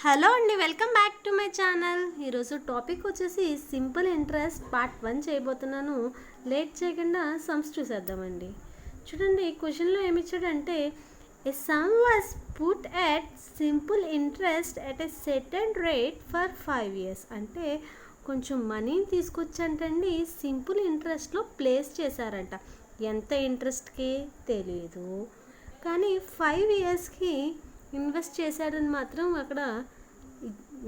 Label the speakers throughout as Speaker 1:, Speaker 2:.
Speaker 1: Hello అండి, welcome back to my channel. ఈరోజు topic వచ్చేసి సింపుల్ ఇంట్రెస్ట్ పార్ట్ 1 చేయబోతున్నాను. లేట్ చేయకుండా సమ్స్ చూసేద్దామండి. చూడండి, క్వశ్చన్లో ఏమి ఇచ్చాడంటే a sum was put at simple interest at a certain rate for 5 years. అంటే కొంచెం మనీని తీసుకొచ్చంటండి సింపుల్ ఇంట్రెస్ట్లో ప్లేస్ చేశారంట. ఎంత ఇంట్రెస్ట్కి తెలియదు, కానీ 5 yearsకి ఇన్వెస్ట్ చేశాడని మాత్రం అక్కడ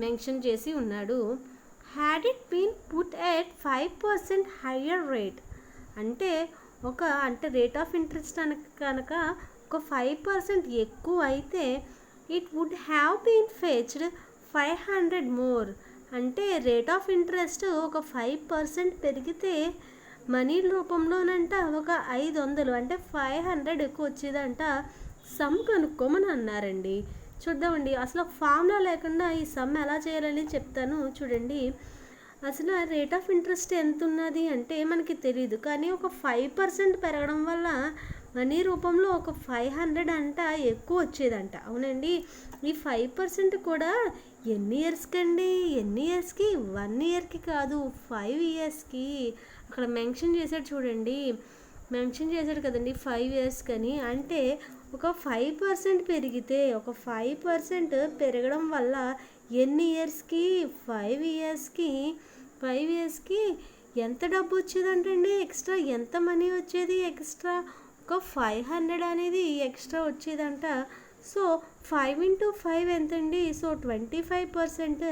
Speaker 1: మెన్షన్ చేసి ఉన్నాడు. Had it been put at 5% higher rate, అంటే రేట్ ఆఫ్ ఇంట్రెస్ట్ కనుక ఒక 5% ఎక్కువ అయితే it would have been fetched 500 more. అంటే రేట్ ఆఫ్ ఇంట్రెస్ట్ ఒక 5% పెరిగితే మనీ రూపంలోనంట ఒక 500 అంటే 500 ఎక్కువ వచ్చేదంట. సమ్ కనుక్కోమని అన్నారండి. చూద్దామండి, అసలు ఫార్ములా లేకుండా ఈ సమ్ ఎలా చేయాలని చెప్తాను. చూడండి, అసలు రేట్ ఆఫ్ ఇంట్రెస్ట్ ఎంత ఉన్నది అంటే మనకి తెలియదు, కానీ ఒక 5% పెరగడం వల్ల మనీ రూపంలో ఒక 500 అంట ఎక్కువ వచ్చేదంట. అవునండి, ఈ 5% కూడా ఎన్ని ఇయర్స్కి అండి? ఎన్ని ఇయర్స్కి? 1 yearకి కాదు, 5 yearsకి. అక్కడ మెన్షన్ చేశాడు చూడండి, మెన్షన్ చేశాడు కదండి 5 years అని. అంటే ఒక 5% పెరిగితే, ఒక 5% పెరగడం వల్ల ఎన్ని ఇయర్స్కి? 5 yearsకి. 5 yearsకి ఎంత డబ్బు వచ్చేదంటండి? ఎక్స్ట్రా ఎంత మనీ వచ్చేది? ఎక్స్ట్రా ఒక 500 అనేది ఎక్స్ట్రా వచ్చేదంట. సో 5 into 5 ఎంతండి? సో 25%.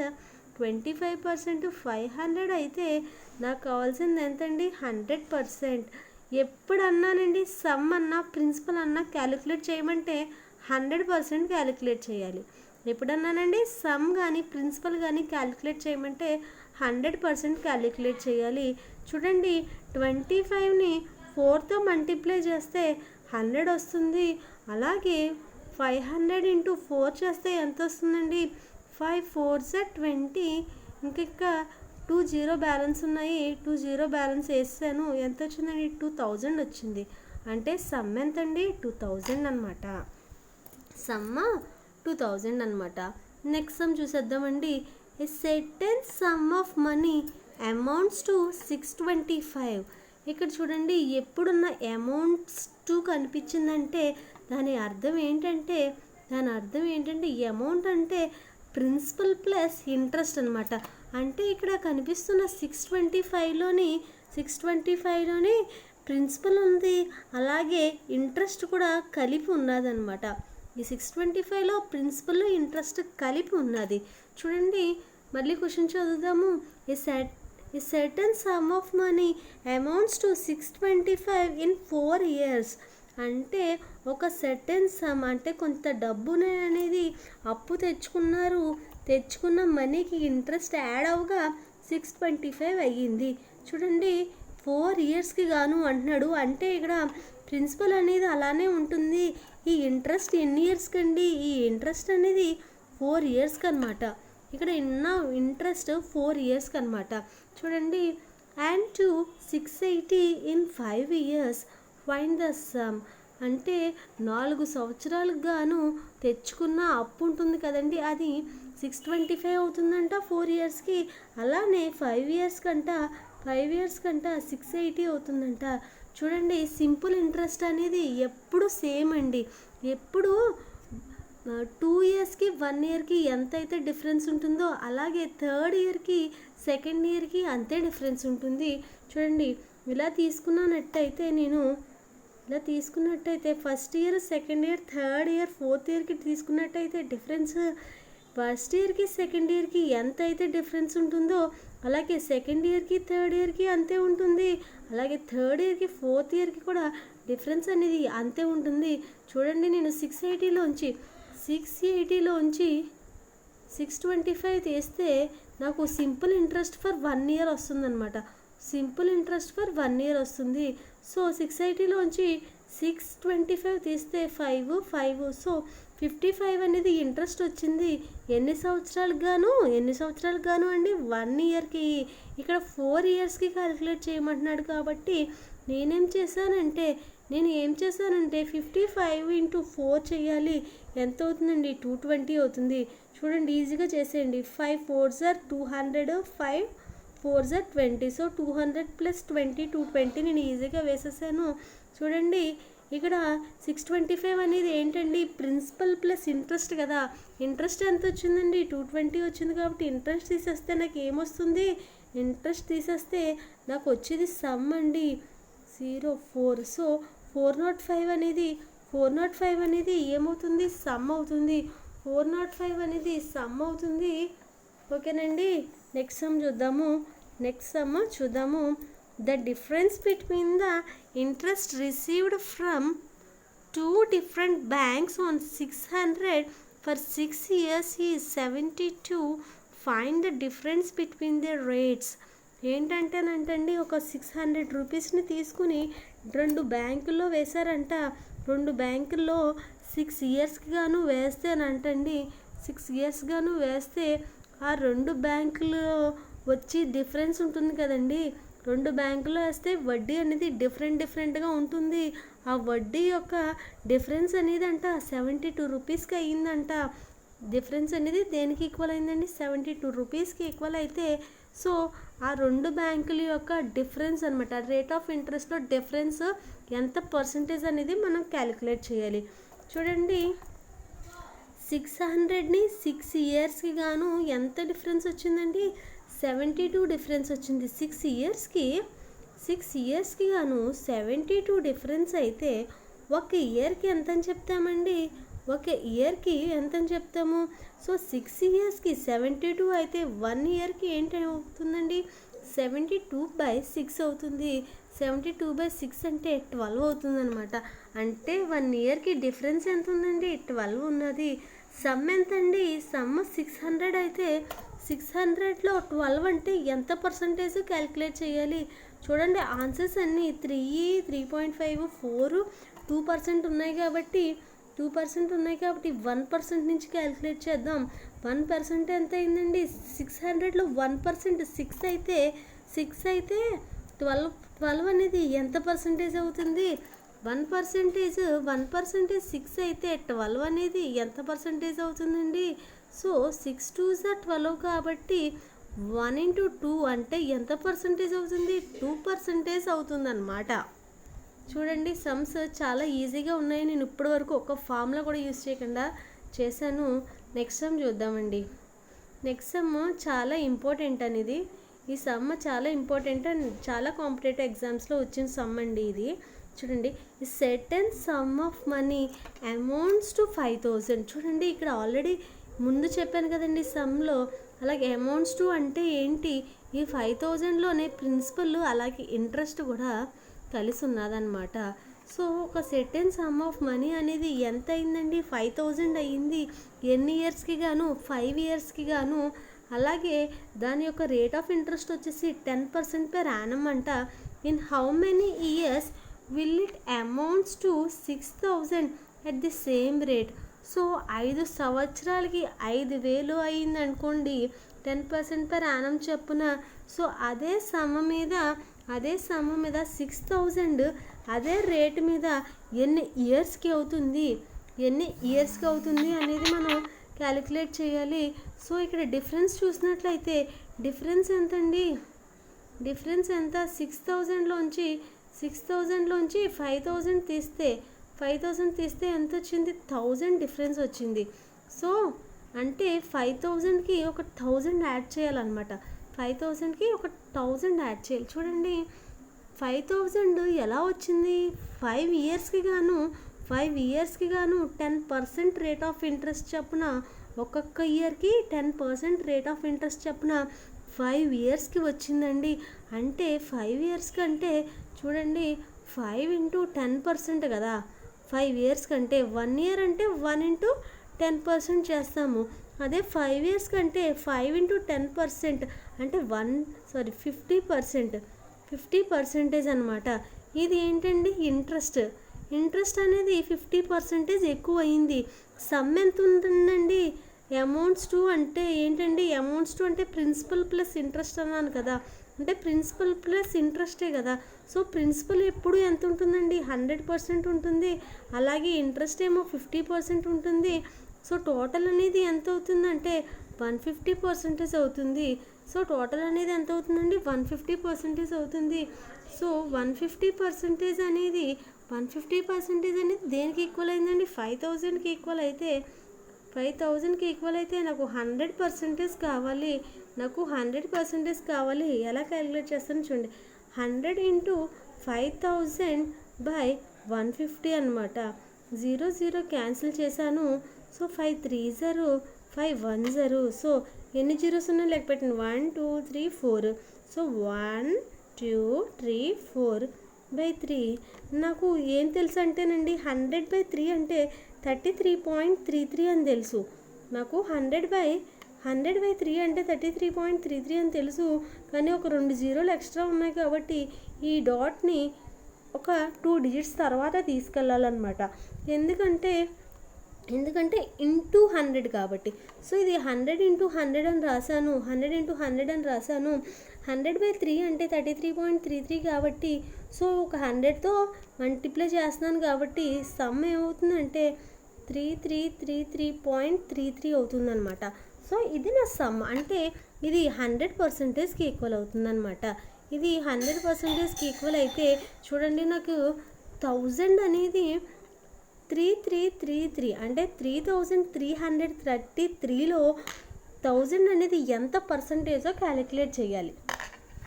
Speaker 1: 25% 500 అయితే నాకు కావాల్సింది ఎంతండి? 100%. ఎప్పుడు అన్నానండి, సమ్ అన్నా ప్రిన్సిపల్ అన్నా క్యాలిక్యులేట్ చేయమంటే 100% క్యాలిక్యులేట్ చేయాలి. ఎప్పుడన్నానండి, సమ్ కానీ ప్రిన్సిపల్ కానీ క్యాలిక్యులేట్ చేయమంటే 100% క్యాలిక్యులేట్ చేయాలి. చూడండి, 25ని 4తో మల్టిప్లై చేస్తే 100 వస్తుంది. అలాగే 500 into 4 చేస్తే ఎంత వస్తుందండి? 5 4s 20. ఇంకా 2 0 బ్యాలెన్స్ ఉన్నాయి. 2 0 బ్యాలెన్స్ వేసాను. ఎంత వచ్చిందండి? 2000 వచ్చింది. అంటే సమ్ ఎంతండి? 2000 అనమాట. సమ్ 2000 అనమాట. నెక్స్ట్ సమ్ చూసేద్దామండి. A certain sum of money amounts to 625. ఇక్కడ చూడండి, ఎప్పుడున్న అమౌంట్స్ టు కనిపించిందంటే దాని అర్థం ఏంటంటే ఈ అమౌంట్ అంటే ప్రిన్సిపల్ ప్లస్ ఇంట్రెస్ట్ అనమాట. అంటే ఇక్కడ కనిపిస్తున్న 625లోని ప్రిన్సిపల్ ఉంది, అలాగే ఇంట్రెస్ట్ కూడా కలిపి ఉన్నదన్నమాట. ఈ 625లో ప్రిన్సిపల్ ఇంట్రెస్ట్ కలిపి ఉన్నది. చూడండి, మళ్ళీ క్వశ్చన్ చదువుదాము. A certain sum of money amounts to 625 in 4 years. అంటే ఒక సర్టెన్ సమ్ అంటే కొంత డబ్బునే అనేది అప్పు తెచ్చుకున్న మనీకి ఇంట్రెస్ట్ యాడ్ అవగా 625 అయ్యింది. చూడండి, 4 yearsకి గాను అంటున్నాడు. అంటే ఇక్కడ ప్రిన్సిపల్ అనేది అలానే ఉంటుంది. ఈ ఇంట్రెస్ట్ ఎన్ని ఇయర్స్కి అండి? ఈ ఇంట్రెస్ట్ అనేది 4 yearsకి అనమాట. ఇక్కడ ఉన్న ఇంట్రెస్ట్ 4 yearsకి అనమాట. చూడండి, and to 680 in 5 years. Find the sum. అంటే 4 సంవత్సరాలకు గాను తెచ్చుకున్న అప్పు ఉంటుంది కదండి, అది 625 అవుతుందంట 4 yearsకి. అలానే 5 years కంట 680 అవుతుందంట. చూడండి, సింపుల్ ఇంట్రెస్ట్ అనేది ఎప్పుడు సేమ్ అండి. ఎప్పుడు 2 yearsకి 1 yearకి ఎంతైతే డిఫరెన్స్ ఉంటుందో అలాగే 3rd yearకి 2nd yearకి అంతే డిఫరెన్స్ ఉంటుంది. చూడండి, ఇలా తీసుకున్నట్టయితే first year, second year, 3rd year, 4th yearకి తీసుకున్నట్టయితే డిఫరెన్స్ ఫస్ట్ ఇయర్కి 2nd yearకి ఎంత అయితే డిఫరెన్స్ ఉంటుందో అలాగే 2nd yearకి 3rd yearకి అంతే ఉంటుంది. అలాగే 3rd yearకి 4th yearకి కూడా డిఫరెన్స్ అనేది అంతే ఉంటుంది. చూడండి, నేను 680లోంచి 625 తీస్తే నాకు సింపుల్ ఇంట్రెస్ట్ ఫర్ 1 year వస్తుందన్నమాట. సింపుల్ ఇంట్రెస్ట్ ఫర్ 1 year వస్తుంది. సో 680లోంచి 625 తీస్తే 5. సో 55 అనేది ఇంట్రెస్ట్ వచ్చింది. ఎన్ని సంవత్సరాలకు గాను అండి? 1 yearకి. ఇక్కడ 4 yearsకి క్యాలిక్యులేట్ చేయమంటున్నాడు కాబట్టి నేనేం చేశానంటే 55 into 4 చేయాలి. ఎంత అవుతుందండి? 220 అవుతుంది. చూడండి ఈజీగా చేసేయండి. 5 4s are 200, 5 4s are 20. So 200 + 20 220 నేను ఈజీగా వేసేసాను. చూడండి ఇక్కడ 625 అనేది ఏంటండి, ప్రిన్సిపల్ ప్లస్ ఇంట్రెస్ట్ కదా. ఇంట్రెస్ట్ ఎంత వచ్చిందండి, 220 వచ్చింది. కాబట్టి ఇంట్రెస్ట్ తీసేస్తే నాకు ఏమొస్తుంది, ఇంట్రెస్ట్ తీసేస్తే నాకు వచ్చేది సమ్ అండి 04. సో 405 అనేది ఏమవుతుంది, సమ్ అవుతుంది. 405 అనేది సమ్ అవుతుంది. ఓకేనండి. నెక్స్ట్ సమ్ చూద్దాము. The difference between the interest received from 2 different banks on 600 for 6 years is 72. Find the difference between their rates. ఏంటంటేనంటండి, ఒక 600 రూపీస్ని తీసుకుని 2 బ్యాంకుల్లో వేశారంట. 2 బ్యాంకుల్లో 6 ఇయర్స్కి గాను వేస్తేనంటండి, 6 ఇయర్స్ గాను వేస్తే ఆ 2 బ్యాంకులో వచ్చి డిఫరెన్స్ ఉంటుంది కదండి. 2 బ్యాంకులో వేస్తే వడ్డీ అనేది డిఫరెంట్గా ఉంటుంది. ఆ వడ్డీ యొక్క డిఫరెన్స్ అనేది అంట 72 రూపీస్కి అయ్యిందంట. డిఫరెన్స్ అనేది దేనికి ఈక్వల్ అయిందండి, 72 రూపీస్కి ఈక్వల్ అయితే సో ఆ 2 బ్యాంకుల యొక్క డిఫరెన్స్ అనమాట, రేట్ ఆఫ్ ఇంట్రెస్ట్లో డిఫరెన్స్ ఎంత పర్సంటేజ్ అనేది మనం క్యాలిక్యులేట్ చేయాలి. చూడండి 600ని 6 ఇయర్స్కి గాను ఎంత డిఫరెన్స్ వచ్చిందండి, 72 డిఫరెన్స్ వచ్చింది. 6 ఇయర్స్కి గాను 72 డిఫరెన్స్ అయితే ఒక ఇయర్కి ఎంత అని చెప్తామండి, ఒక ఇయర్కి ఎంత అని చెప్తాము. సో 6 ఇయర్స్కి 72 అయితే 1 ఇయర్కి ఏంటి అవుతుందండి, 72/6 అవుతుంది. 72/6 అంటే 12 అవుతుంది అనమాట. అంటే 1 ఇయర్కి డిఫరెన్స్ ఎంత ఉందండి, 12 ఉన్నది. సమ్ ఎంత అండి, సమ్ 600 అయితే 600లో 12 అంటే ఎంత పర్సంటేజ్ క్యాలిక్యులేట్ చేయాలి. చూడండి ఆన్సర్స్ అన్నీ 3, 3.5, 4, 2% ఉన్నాయి కాబట్టి 1% నుంచి క్యాలిక్యులేట్ చేద్దాం. 1% ఎంత అయిందండి, 600లో 1% 6 అయితే 12 అనేది ఎంత పర్సంటేజ్ అవుతుంది, 1% 6 అయితే 12 అనేది ఎంత పర్సంటేజ్ అవుతుందండి. సో 6 2s are 12 కాబట్టి 1 × 2 అంటే ఎంత పర్సంటేజ్ అవుతుంది, 2% అవుతుందన్నమాట. చూడండి సమ్స్ చాలా ఈజీగా ఉన్నాయి. నేను ఇప్పటి వరకు ఒక ఫార్ములా కూడా యూజ్ చేయకుండా చేశాను. నెక్స్ట్ సమ్ చూద్దామండి. నెక్స్ట్ సమ్ చాలా ఇంపార్టెంట్ అనేది. ఈ సమ్ చాలా ఇంపార్టెంట్ అండ్ చాలా కాంపిటేటివ్ ఎగ్జామ్స్లో వచ్చిన సమ్ అండి ఇది. చూడండి certain sum of money amounts to 5000. చూడండి ఇక్కడ ఆల్రెడీ ముందు చెప్పాను కదండి సమ్లో. అలాగే అమౌంట్స్ టు అంటే ఏంటి, ఈ 5000లోనే ప్రిన్సిపల్ అలాగే ఇంట్రెస్ట్ కూడా కలిసి ఉన్నదన్నమాట. సో ఒక సెర్టెన్ సమ్ ఆఫ్ మనీ అనేది ఎంత అయిందండి, 5000 అయ్యింది. ఎన్ని ఇయర్స్కి గాను, 5 ఇయర్స్కి గాను. అలాగే దాని యొక్క రేట్ ఆఫ్ ఇంట్రెస్ట్ వచ్చేసి 10% per annum అంట. In how many years will it amounts to 6000 at the same rate. So 5 సంవత్సరాలకి 5000 అయింది అనుకోండి, 10% per annum చెప్పున. సో అదే సమ్ మీద 6000 అదే రేట్ మీద ఎన్ని ఇయర్స్కి అవుతుంది అనేది మనం క్యాలిక్యులేట్ చేయాలి. సో ఇక్కడ డిఫరెన్స్ చూసినట్లయితే డిఫరెన్స్ ఎంతండి, డిఫరెన్స్ ఎంత, 6000లోంచి 5000 తీస్తే ఎంత వచ్చింది, 1000 డిఫరెన్స్ వచ్చింది. సో అంటే 5000కి ఒక 1000 యాడ్ చేయాలన్నమాట. 5000కి ఒక 1000 యాడ్ చేయాలి. చూడండి 5000 ఎలా వచ్చింది, 5 ఇయర్స్కి గాను 10% రేట్ ఆఫ్ ఇంట్రెస్ట్ చొప్పున, ఒక్కొక్క ఇయర్కి 10% రేట్ ఆఫ్ ఇంట్రెస్ట్ చొప్పున 5 ఇయర్స్కి వచ్చిందండి. అంటే 5 ఇయర్స్కి అంటే చూడండి 5 × 10% కదా. 5 ఇయర్స్ కంటే 1 ఇయర్ అంటే 1 × 10% చేస్తాము. అదే 5 ఇయర్స్ కంటే 5 × 10% అంటే 50% అనమాట. ఇది ఏంటండి, ఇంట్రెస్ట్ అనేది 50% ఎక్కువ అయింది. సమ్ ఎంత ఉంటుందండి, అమౌంట్స్ టు అంటే ఏంటండి, అమౌంట్స్ టు అంటే ప్రిన్సిపల్ ప్లస్ ఇంట్రెస్ట్ అన్నాను కదా. అంటే ప్రిన్సిపల్ ప్లస్ ఇంట్రెస్టే కదా. సో ప్రిన్సిపల్ ఎప్పుడు ఎంత ఉంటుందండి, 100% ఉంటుంది. అలాగే ఇంట్రెస్ట్ ఏమో 50% ఉంటుంది. సో టోటల్ అనేది ఎంత అవుతుందంటే 150% అవుతుంది. సో టోటల్ అనేది ఎంత అవుతుందండి? 150% అవుతుంది. సో 150% అనేది 150% అనేది దేనికి ఈక్వల్ అయిందండి? 5000కి ఈక్వల్ అయితే 5000కి ఈక్వల్ అయితే నాకు 100% కావాలి. నాకు 100% కావాలి. ఎలా క్యాలిక్యులేట్ చేస్తాను చూడండి. 100 ఇంటూ 5000/150 అనమాట. 0 0 క్యాన్సిల్ చేశాను. సో 5 3 0 5 1 0. సో ఎన్ని జీరోస్ ఉన్నాయి లెక్క పెట్టండి. 1 2 3 4. సో 1 2 3 4/3. నాకు ఏం తెలుసు అంటేనండి 100/3 అంటే 33.33 అని తెలుసు. నాకు 100/3 అంటే 33.33 అని తెలుసు. కానీ ఒక 2 జీరోలు ఎక్స్ట్రా ఉన్నాయి కాబట్టి ఈ డాట్ని ఒక 2 డిజిట్స్ తర్వాత తీసుకెళ్ళాలన్నమాట. ఎందుకంటే ఇంటూ 100 కాబట్టి. సో ఇది 100 ఇంటూ 100 అని రాశాను. 100 ఇంటూ 100 అని రాశాను. 100/3 అంటే 33.33 కాబట్టి సో ఒక 100తో మల్టిప్లై చేస్తున్నాను కాబట్టి సమ్ ఏమవుతుందంటే 3333.33 అవుతుందన్నమాట. సో ఇది నా సమ్. అంటే ఇది 100%కి ఈక్వల్ అవుతుందన్నమాట. ఇది 100%కి ఈక్వల్ అయితే చూడండి, నాకు 1000 అనేది 3333 అంటే 3333లో 1000 అనేది ఎంత పర్సంటేజో క్యాలిక్యులేట్ చేయాలి.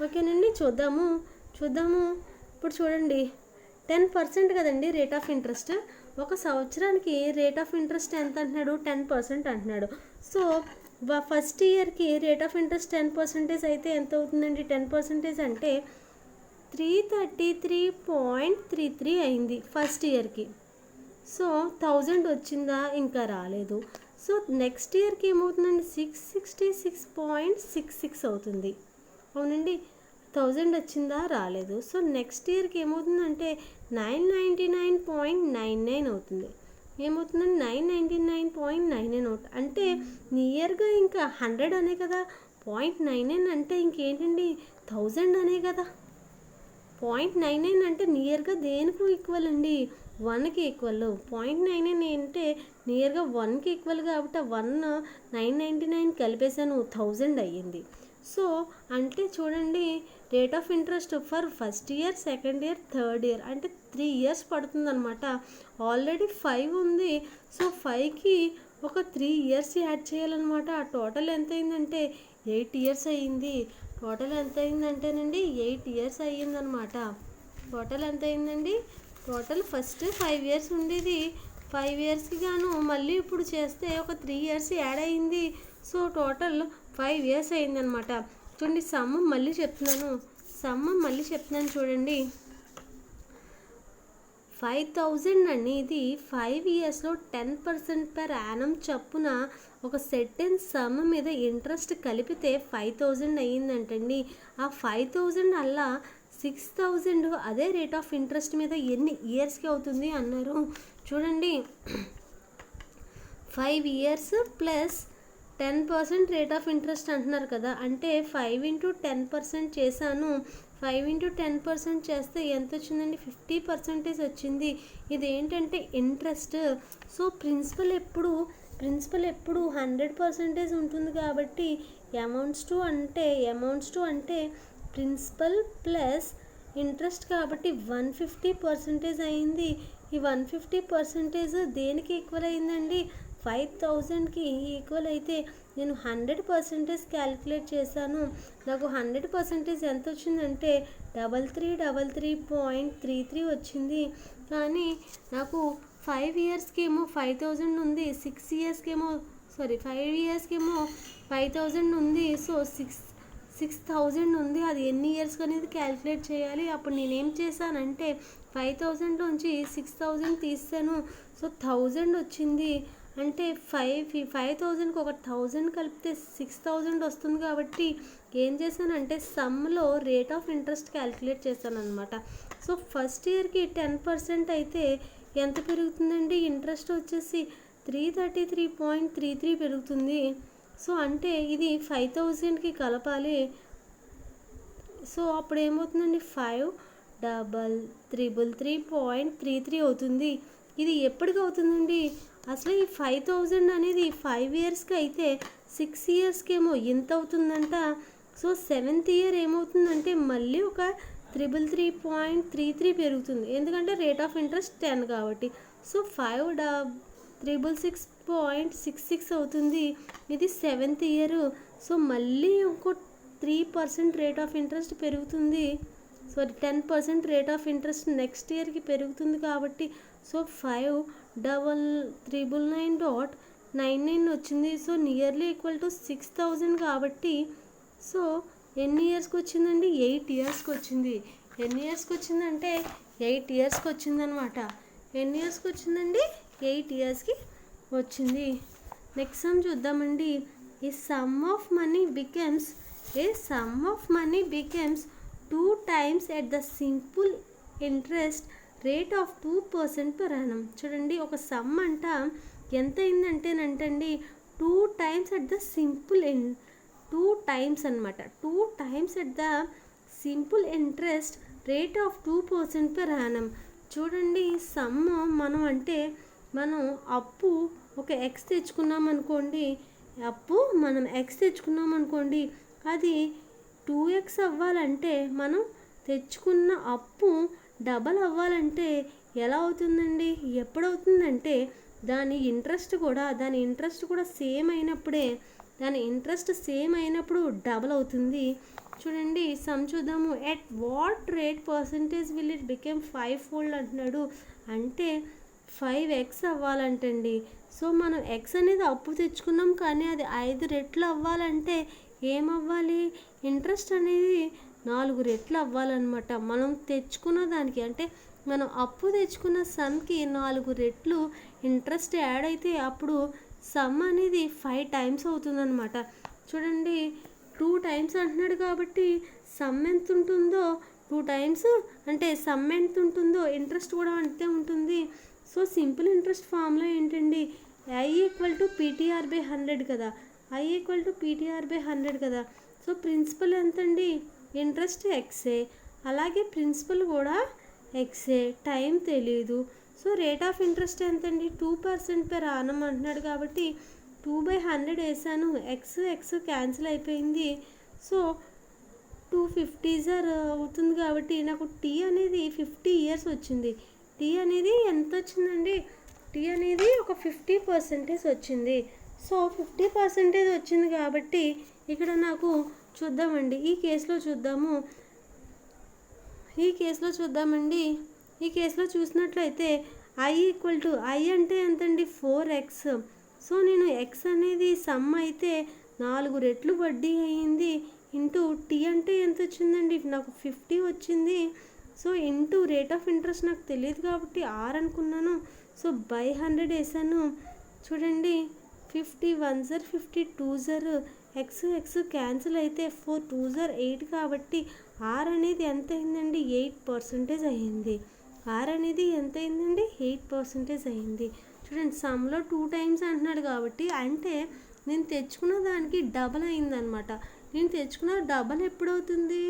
Speaker 1: ఓకేనండి, చూద్దాము. ఇప్పుడు చూడండి 10% కదండి రేట్ ఆఫ్ ఇంట్రెస్ట్. ఒక సంవత్సరానికి రేట్ ఆఫ్ ఇంట్రెస్ట్ ఎంత అంటున్నాడు? 10% అంటున్నాడు. సో ఫస్ట్ ఇయర్కి రేట్ ఆఫ్ ఇంట్రెస్ట్ 10% అయితే ఎంత అవుతుందండి? 10% అంటే 333.33 అయింది ఫస్ట్ ఇయర్కి. సో 1000 వచ్చిందా? ఇంకా రాలేదు. సో నెక్స్ట్ ఇయర్కి ఏమవుతుందండి? 666.66 అవుతుంది. అవునండి, 1000 వచ్చిందా? రాలేదు. సో నెక్స్ట్ ఇయర్కి ఏమవుతుందంటే 999.99 అవుతుంది. ఏమవుతుందండి? 999.99 అవుతుంది. అంటే నియర్గా ఇంకా 100 అనే కదా. 0.99 అంటే ఇంకేంటండి? 1000 అనే కదా. 0.99 అంటే నియర్గా దేనికి ఈక్వల్ అండి? 1కి ఈక్వల్. 0.99 అంటే నియర్గా 1కి ఈక్వల్ కాబట్టి 1 999 కలిపేసాను, 1000 అయ్యింది. సో అంటే చూడండి, rate of interest for first year, second year, third year అంటే 3 ఇయర్స్ పడుతుందన్నమాట. ఆల్రెడీ 5 ఉంది. సో 5కి ఒక 3 ఇయర్స్ యాడ్ చేయాలన్నమాట. టోటల్ ఎంత అయిందంటే 8 ఇయర్స్ అయ్యింది. టోటల్ ఎంత అయిందంటేనండి 8 ఇయర్స్ అయ్యిందనమాట. టోటల్ ఎంత అయిందండి? టోటల్ ఫస్ట్ 5 ఇయర్స్ ఉండేది. 5 ఇయర్స్కి గాను మళ్ళీ ఇప్పుడు చేస్తే ఒక 3 ఇయర్స్ యాడ్ అయింది. సో టోటల్ 5 ఇయర్స్ అయిందనమాట. చూడండి, సమ్ మళ్ళీ చెప్తున్నాను చూడండి. 5000 అనేది 5 ఇయర్స్లో 10% per annum చప్పున ఒక సెర్టెన్ సమ్ మీద ఇంట్రెస్ట్ కలిపితే 5000 అయ్యిందంటండి. ఆ 5000 అలా 6000 అదే రేట్ ఆఫ్ ఇంట్రెస్ట్ మీద ఎన్ని ఇయర్స్కి అవుతుంది అన్నారు. చూడండి, 5 years plus 10% rate of interest అంటున్నారు కదా. అంటే 5 ఇంటూ 10% చేశాను. 5 ఇంటూ 10% చేస్తే ఎంత వచ్చిందండి? 50% వచ్చింది. ఇదేంటంటే ఇంట్రెస్ట్. సో ప్రిన్సిపల్ ఎప్పుడు 100% ఉంటుంది కాబట్టి అమౌంట్స్ టు అంటే ప్రిన్సిపల్ ప్లస్ ఇంట్రెస్ట్ కాబట్టి 150% అయింది. ఈ 150% దేనికి ఈక్వల్ అయిందండి? 5000కి ఈక్వల్ అయితే నేను 100% క్యాలిక్యులేట్ చేశాను. నాకు 100% ఎంత వచ్చిందంటే 3333.33 వచ్చింది. కానీ నాకు 5 ఇయర్స్కి ఏమో 5000 ఉంది. 5 ఇయర్స్కి ఏమో 5000 ఉంది. సో 6000 ఉంది. అది ఎన్ని ఇయర్స్కి అనేది క్యాలిక్యులేట్ చేయాలి. అప్పుడు నేనేం చేశానంటే 5000లోంచి 6000 తీసాను. సో 1000 వచ్చింది. అంటే 5000కి ఒక 1000 కలిపితే 6000 వస్తుంది. కాబట్టి ఏం చేశానంటే సమ్లో రేట్ ఆఫ్ ఇంట్రెస్ట్ క్యాలిక్యులేట్ చేశాను అనమాట. సో ఫస్ట్ ఇయర్కి 10% అయితే ఎంత పెరుగుతుందండి? ఇంట్రెస్ట్ వచ్చేసి 333.33 పెరుగుతుంది. సో అంటే ఇది 5000కి కలపాలి. సో అప్పుడు ఏమవుతుందండి? 5333.33 అవుతుంది. ఇది ఎప్పటికి అవుతుందండి? అసలు ఈ 5000 అనేది 5 ఇయర్స్కి అయితే 6 ఇయర్స్కి ఏమో ఎంత అవుతుందంట. సో 7th ఇయర్ ఏమవుతుందంటే మళ్ళీ ఒక 333.33 పెరుగుతుంది, ఎందుకంటే రేట్ ఆఫ్ ఇంట్రెస్ట్ 10 కాబట్టి. సో 5,666 అవుతుంది. ఇది 7th ఇయర్. సో మళ్ళీ ఇంకో 3% రేట్ ఆఫ్ ఇంట్రెస్ట్ పెరుగుతుంది. So 10% rate of interest next ఇయర్కి పెరుగుతుంది కాబట్టి సో 5,399.99 వచ్చింది. సో నియర్లీ ఈక్వల్ టు 6,000 కాబట్టి సో ఎన్ని ఇయర్స్కి వచ్చిందండి? 8 ఇయర్స్కి వచ్చింది. ఎన్ని ఇయర్స్కి వచ్చిందంటే 8 ఇయర్స్కి వచ్చిందనమాట. ఎన్ని ఇయర్స్కి వచ్చిందండి? 8 ఇయర్స్కి వచ్చింది. నెక్స్ట్ సమ్ చూద్దామండి. A sum of money becomes 2 times at the simple interest rate of 2% per annum. చూడండి, ఒక సమ్ అంట ఎంత అయిందంటేనంటండి 2 times at the simple 2 times అనమాట. 2 times at the simple interest rate of 2% per annum. చూడండి, some మనం అప్పు ఒక ఎక్స్ తెచ్చుకున్నాం అనుకోండి, అది 2x అవ్వాలంటే మనం తెచ్చుకున్న అప్పు డబల్ అవ్వాలంటే ఎలా అవుతుందండి? ఎప్పుడవుతుందంటే దాని ఇంట్రెస్ట్ కూడా సేమ్ అయినప్పుడు డబల్ అవుతుంది. చూడండి, సమ్ చూద్దాము. At what rate percentage will it become 5-fold అంటున్నాడు. అంటే 5x అవ్వాలంటండి. సో మనం ఎక్స్ అనేది అప్పు తెచ్చుకున్నాం, కానీ అది 5 రెట్లు అవ్వాలంటే ఏమవ్వాలి? ఇంట్రెస్ట్ అనేది 4 రెట్లు అవ్వాలన్నమాట. మనం తెచ్చుకున్న దానికి, అంటే మనం అప్పు తెచ్చుకున్న సమ్కి 4 రెట్లు ఇంట్రెస్ట్ యాడ్ అయితే అప్పుడు సమ్ అనేది 5 times అవుతుందన్నమాట. చూడండి, 2 times అంటున్నాడు కాబట్టి సమ్ ఎంత ఉంటుందో 2 times అంటే సమ్ ఎంత ఉంటుందో ఇంట్రెస్ట్ కూడా అంతే ఉంటుంది. సో సింపుల్ ఇంట్రెస్ట్ ఫార్ములా ఏంటండి? I = PTR/100 కదా. I = PTR/100 కదా. సో ప్రిన్సిపల్ ఎంతండి? ఇంట్రెస్ట్ ఎక్సే, అలాగే ప్రిన్సిపల్ కూడా ఎక్సే, టైం తెలీదు. సో రేట్ ఆఫ్ ఇంట్రెస్ట్ ఎంతండి? 2% per annum అంటున్నాడు కాబట్టి 2/100 వేసాను. ఎక్స్ క్యాన్సిల్ అయిపోయింది. సో 250 అవుతుంది కాబట్టి నాకు టీ అనేది 50 ఇయర్స్ వచ్చింది. టీ అనేది ఎంత వచ్చిందండి? టీ అనేది ఒక 50% వచ్చింది. సో 50% వచ్చింది కాబట్టి ఇక్కడ నాకు చూద్దామండి, ఈ కేసులో చూసినట్లయితే I అంటే ఎంతండి? 4x. సో నేను ఎక్స్ అనేది సమ్ అయితే 4 రెట్లు వడ్డీ అయ్యింది ఇంటూ టీ అంటే ఎంత వచ్చిందండి? నాకు 50 వచ్చింది. So into rate of interest నాకు తెలియదు కాబట్టి R అనుకున్నాను. సో బై 100 వేసాను. చూడండి, 50 1 50 2 ఎక్స్ క్యాన్సిల్ అయితే 4 2 8 కాబట్టి R అనేది ఎంత అయిందండి? 8% అయ్యింది. R అనేది ఎంత అయిందండి? 8% అయ్యింది. చూడండి, సమ్లో 2 times అంటున్నాడు కాబట్టి అంటే నేను తెచ్చుకున్న దానికి డబల్ అయిందనమాట. నేను తెచ్చుకున్న డబల్ ఎప్పుడవుతుంది?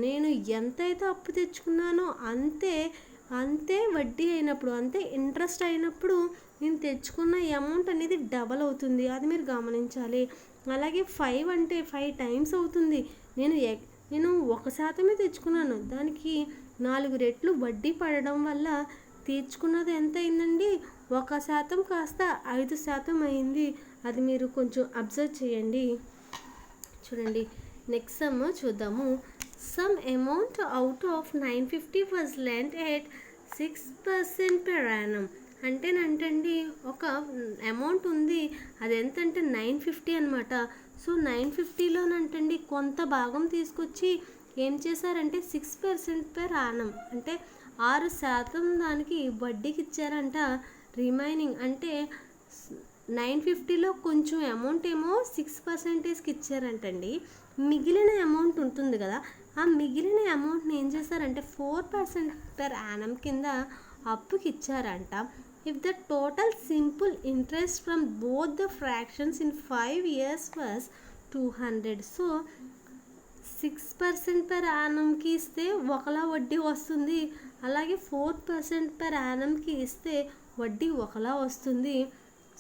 Speaker 1: నేను ఎంతైతే అప్పు తెచ్చుకున్నానో అంతే వడ్డీ అయినప్పుడు, అంతే ఇంట్రెస్ట్ అయినప్పుడు నేను తెచ్చుకున్న అమౌంట్ అనేది డబల్ అవుతుంది. అది మీరు గమనించాలి. అలాగే 5 అంటే 5 times అవుతుంది. నేను 1% తెచ్చుకున్నాను, దానికి 4 రెట్లు వడ్డీ పడడం వల్ల తీర్చుకున్నది ఎంత అయిందండి? 1% కాస్త 5% అయింది. అది మీరు కొంచెం అబ్జర్వ్ చేయండి. చూడండి, నెక్స్ట్ సమ్ చూద్దాము. Sum amount out of 950 was lent at 6% per annum. అంటేనంటండి ఒక అమౌంట్ ఉంది, అది ఎంతంటే 950 అనమాట. సో 950లోనంటండి కొంత భాగం తీసుకొచ్చి ఏం చేశారంటే 6% per annum అంటే 6% దానికి వడ్డీకి ఇచ్చారంట. రిమైనింగ్ అంటే 950లో కొంచెం అమౌంట్ ఏమో 6%కి ఇచ్చారంటండి. మిగిలిన అమౌంట్ ఉంటుంది కదా, ఆ మిగిలిన అమౌంట్ని ఏం చేశారంటే 4% per annum కింద అప్పుకి ఇచ్చారంట. If the total simple interest from both the fractions in 5 years was 200. So 6% per annumకి ఇస్తే ఒకలా వడ్డీ వస్తుంది, అలాగే 4% per annumకి ఇస్తే వడ్డీ ఒకలా వస్తుంది.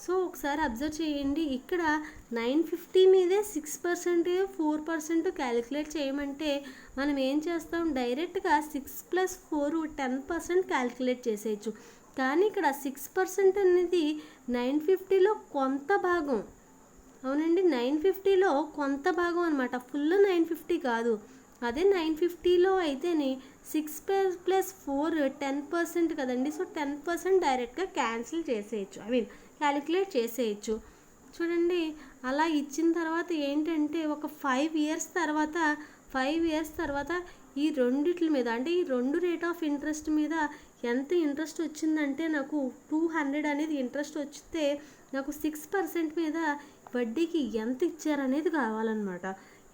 Speaker 1: సో ఒకసారి అబ్జర్వ్ చేయండి, ఇక్కడ 950 మీదే 6% 4% క్యాలిక్యులేట్ చేయమంటే మనం ఏం చేస్తాం, డైరెక్ట్గా 6+4 10% క్యాలిక్యులేట్ చేసేయచ్చు. కానీ ఇక్కడ 6% అనేది 950లో కొంత భాగం. అవునండి, 950లో కొంత భాగం అనమాట, ఫుల్ 950 కాదు. అదే 950లో అయితేనే 6+4 10% కదండి. సో 10% డైరెక్ట్గా క్యాన్సిల్ చేసేయచ్చు, క్యాలిక్యులేట్ చేసేయచ్చు. చూడండి, అలా ఇచ్చిన తర్వాత ఏంటంటే ఒక 5 ఇయర్స్ తర్వాత ఈ రెండిట్ల మీద, అంటే ఈ రెండు రేట్ ఆఫ్ ఇంట్రెస్ట్ మీద ఎంత ఇంట్రెస్ట్ వచ్చిందంటే నాకు 200 అనేది ఇంట్రెస్ట్ వచ్చితే నాకు 6% మీద వడ్డీకి ఎంత ఇచ్చారనేది కావాలన్నమాట.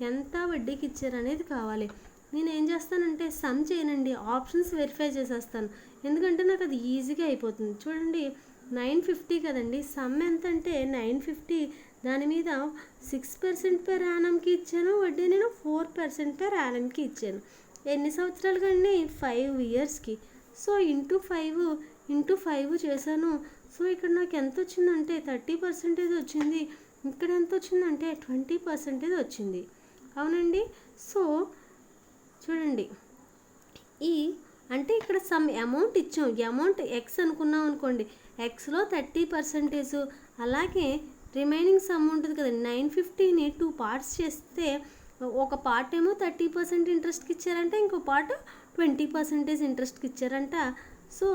Speaker 1: ఎంత వడ్డీకి ఇచ్చారనేది కావాలి. నేను ఏం చేస్తానంటే సమ్ చేయనండి, ఆప్షన్స్ వెరిఫై చేసేస్తాను, ఎందుకంటే నాకు అది ఈజీగా అయిపోతుంది. చూడండి, 950 కదండి, సమ్ ఎంత అంటే 950, దాని మీద 6% పెర్ యానంకి ఇచ్చాను, వడ్డీ నేను 4% పెర్ యానంకి ఇచ్చాను. ఎన్ని సంవత్సరాలు కండి, 5 ఇయర్స్కి. సో ఇంటూ 5 చేశాను. సో ఇక్కడ నాకు ఎంత వచ్చిందంటే 30% వచ్చింది, ఇక్కడ ఎంత వచ్చిందంటే 20% వచ్చింది. అవునండి. సో చూడండి, అంటే ఇక్కడ సమ్ అమౌంట్ ఇచ్చాం, అమౌంట్ ఎక్స్ అనుకున్నాం అనుకోండి, ఎక్స్లో 30%, అలాగే రిమైనింగ్ సమ్ ఉంటుంది కదండి 950ని 2 పార్ట్స్ చేస్తే ఒక పార్ట్ ఏమో 30% ఇంట్రెస్ట్కి ఇచ్చారంట, ఇంకో పార్ట్ 20% ఇంట్రెస్ట్కి ఇచ్చారంట. సో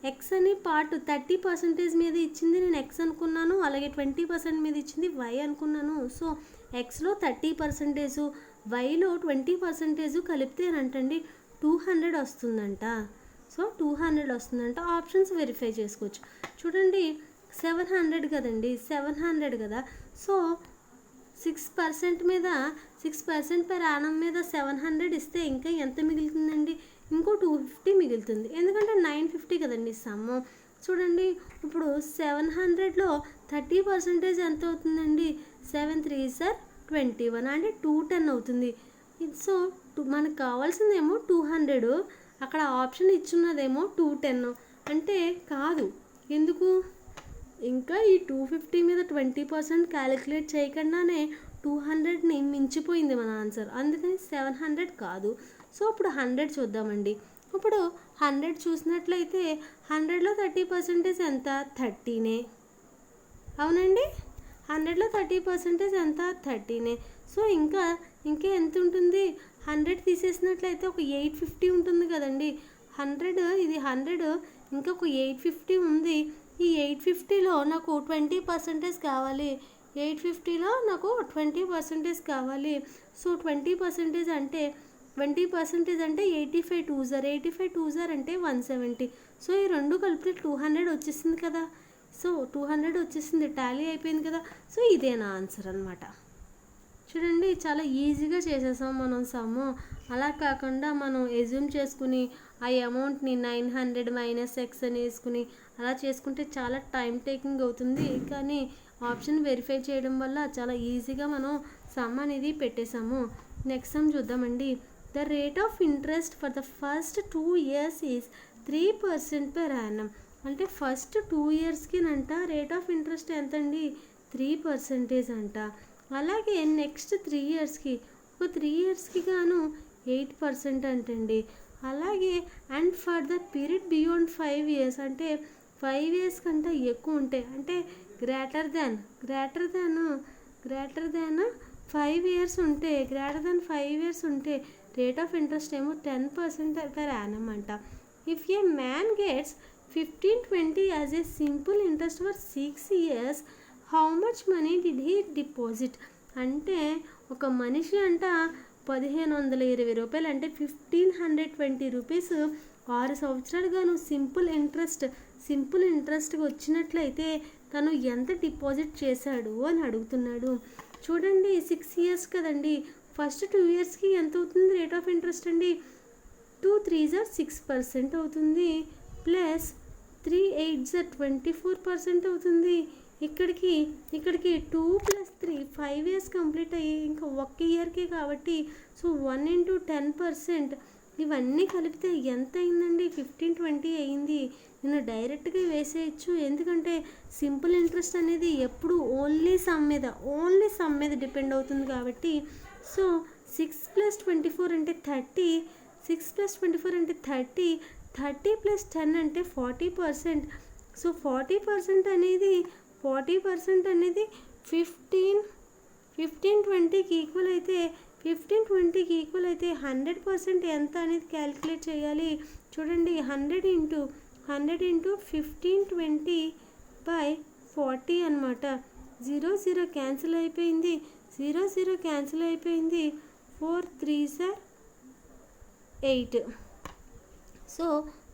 Speaker 1: ఎక్స్ అని పార్ట్ 30% మీద ఇచ్చింది నేను ఎక్స్ అనుకున్నాను, అలాగే 20% మీద ఇచ్చింది వై అనుకున్నాను. సో ఎక్స్లో 30%, వైలో 20% కలిపితే అంటండి 200 వస్తుందంట. సో 200 వస్తుందంట. ఆప్షన్స్ వెరిఫై చేసుకోవచ్చు. చూడండి, 700 కదండి, 700 కదా. సో 6% మీద 6% పెర్ యానం మీద 700 ఇస్తే ఇంకా ఎంత మిగులుతుందండి, ఇంకో 250 మిగులుతుంది, ఎందుకంటే 950 కదండి సమ్. చూడండి, ఇప్పుడు 700లో 30% ఎంత అవుతుందండి, 7 3s 21, అంటే 210 అవుతుంది. సో మనకు కావాల్సిందేమో 200, అక్కడ ఆప్షన్ ఇచ్చున్నదేమో 210. అంటే కాదు, ఎందుకు, ఇంకా ఈ 250 మీద 20% క్యాలిక్యులేట్ చేయకుండానే 200ని మించిపోయింది మన ఆన్సర్, అందుకని 700 కాదు. సో ఇప్పుడు 100 చూద్దామండి. ఇప్పుడు 100 చూసినట్లయితే 100లో 30% ఎంత, 30నే. అవునండి, 100లో 30% ఎంత, 30నే. సో ఇంకా ఎంత ఉంటుంది, 100 తీసేసినట్లయితే ఒక 850 ఉంటుంది కదండి. 100 ఇది 100, ఇంకా ఒక 850 ఉంది. ఈ 850లో నాకు 20% కావాలి, 850లో నాకు 20% కావాలి. సో 20% అంటే 85 2s 85 2s అంటే 170. సో ఈ రెండు కలిపితే 200 వచ్చేసింది కదా. సో 200 వచ్చేసింది, టాలీ అయిపోయింది కదా. సో ఇదే నా ఆన్సర్ అనమాట. చూడండి, చాలా ఈజీగా చేసేసాం మనం సమ్. అలా కాకుండా మనం ఎజ్యూమ్ చేసుకుని ఆ అమౌంట్ని 900 మైనస్ ఎక్స్ అని వేసుకుని అలా చేసుకుంటే చాలా టైం టేకింగ్ అవుతుంది. కానీ ఆప్షన్ వెరిఫై చేయడం వల్ల చాలా ఈజీగా మనం సమ్ అనేది పెట్టేసాము. నెక్స్ట్ సమ్ చూద్దామండి. The rate of interest for the first 2 years is 3% per annum. అంటే ఫస్ట్ 2 yearsకి అంట రేట్ ఆఫ్ ఇంట్రెస్ట్ ఎంతండి, 3% అంట. అలాగే నెక్స్ట్ 3 yearsకి, ఒక 3 yearsకి గాను 8% అంటండి. అలాగే and for the period beyond 5 years, అంటే 5 years కంటే ఎక్కువ ఉంటాయి, అంటే గ్రేటర్ దాన్ 5 years ఉంటే, గ్రేటర్ దాన్ 5 years ఉంటే రేట్ ఆఫ్ ఇంట్రెస్ట్ ఏమో 10% per annum అంట. If A man gets 15-20 as a simple interest for 6 years, how much money did he deposit. అంటే ఒక మనిషి అంట 1520 రూపాయలు, అంటే 1520 రూపీస్ 6 సంవత్సరాలుగాను సింపుల్ ఇంట్రెస్ట్గా వచ్చినట్లయితే తను ఎంత డిపాజిట్ చేశాడు అని అడుగుతున్నాడు. చూడండి, 6 years కదండి, ఫస్ట్ 2 yearsకి ఎంత అవుతుంది రేట్ ఆఫ్ ఇంట్రెస్ట్ అండి, 2 3s 6% అవుతుంది, ప్లస్ 3 8s 24% అవుతుంది. ఇక్కడికి 2 + 3 5 years కంప్లీట్ అయ్యి ఇంకా 1 yearకే కాబట్టి, సో 1 × 10%, ఇవన్నీ కలిపితే ఎంత అయిందండి? 1520 అయింది. నేను డైరెక్ట్గా వేసేయచ్చు, ఎందుకంటే సింపుల్ ఇంట్రెస్ట్ అనేది ఎప్పుడు ఓన్లీ సమ్ మీద డిపెండ్ అవుతుంది కాబట్టి. సో 6 + 24 అంటే 30, 6 + 24 అంటే 30, 30 + 10 అంటే 40%. సో 40% అనేది 1520కి ఈక్వల్ అయితే 100% ఎంత అనేది క్యాలిక్యులేట్ చేయాలి. చూడండి, 100 × 1520/40 అనమాట. 0 0 క్యాన్సిల్ అయిపోయింది, 0 0 క్యాన్సిల్ అయిపోయింది. 4 3s are 8. So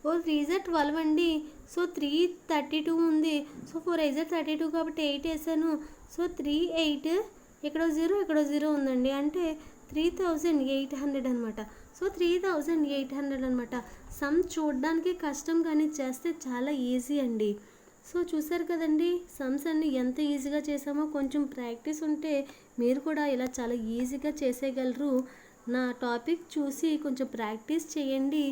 Speaker 1: 4 3s are 12 అండి. సో 332 ఉంది. సో 4 8s are 32 కాబట్టి 8 వేసాను. సో 3 8, ఇక్కడ 0 ఉందండి, అంటే 3800 అనమాట. సో 3800 అనమాట. సమ్ చూడడానికి కష్టం, కానీ చేస్తే చాలా ఈజీ అండి. సో చూసారు కదండి, సమ్స్ అన్ని ఎంత ఈజీగా చేసామో. కొంచెం ప్రాక్టీస్ ఉంటే మీరు కూడా ఇలా చాలా ఈజీగా చేసేయగలరు. నా టాపిక్ చూసి కొంచెం ప్రాక్టీస్ చేయండి,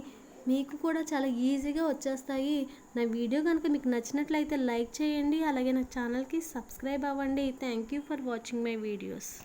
Speaker 1: మీకు కూడా చాలా ఈజీగా వచ్చేస్తాయి. నా వీడియో కనుక మీకు నచ్చినట్లయితే లైక్ చేయండి, అలాగే నా ఛానల్కి సబ్స్క్రైబ్ అవ్వండి. Thank you for watching my videos.